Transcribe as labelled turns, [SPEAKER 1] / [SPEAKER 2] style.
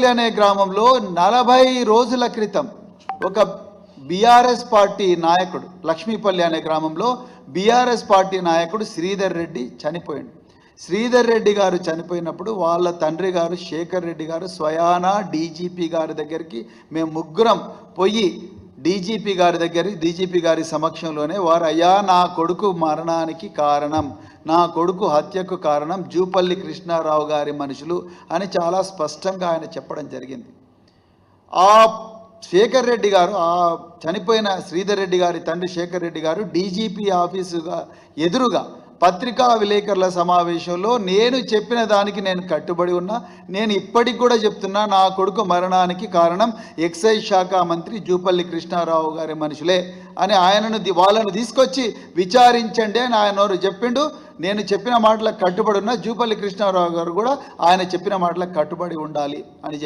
[SPEAKER 1] లక్ష్మీపల్లి అనే గ్రామంలో 40 రోజుల క్రితం ఒక బీఆర్ఎస్ పార్టీ నాయకుడు, లక్ష్మీపల్లి అనే గ్రామంలో బీఆర్ఎస్ పార్టీ నాయకుడు శ్రీధర్ రెడ్డి చనిపోయాడు. శ్రీధర్ రెడ్డి గారు చనిపోయినప్పుడు వాళ్ళ తండ్రి గారు శేఖర్ రెడ్డి గారు స్వయానా డీజీపీ గారి దగ్గరికి మేము ముగ్గురం పోయి డీజీపీ గారి సమక్షంలోనే వారు, అయ్యా నా కొడుకు మరణానికి కారణం, నా కొడుకు హత్యకు కారణం జూపల్లి కృష్ణారావు గారి మనుషులు అని చాలా స్పష్టంగా ఆయన చెప్పడం జరిగింది. ఆ శేఖర్ రెడ్డి గారు, ఆ చనిపోయిన శ్రీధర్ రెడ్డి గారి తండ్రి శేఖర్ రెడ్డి గారు డీజీపీ ఆఫీసుగా ఎదురుగా పత్రికా విలేకరుల సమావేశంలో నేను చెప్పిన దానికి నేను కట్టుబడి ఉన్నా, నేను ఇప్పటికి కూడా చెప్తున్నా, నా కొడుకు మరణానికి కారణం ఎక్సైజ్ శాఖ మంత్రి జూపల్లి కృష్ణారావు గారి మనుషులే అని వాళ్ళను తీసుకొచ్చి విచారించండి అని ఆయన చెప్పిండు. నేను చెప్పిన మాటలకు కట్టుబడి ఉన్నా, జూపల్లి కృష్ణారావు గారు కూడా ఆయన చెప్పిన మాటలకు కట్టుబడి ఉండాలి అని చెప్పి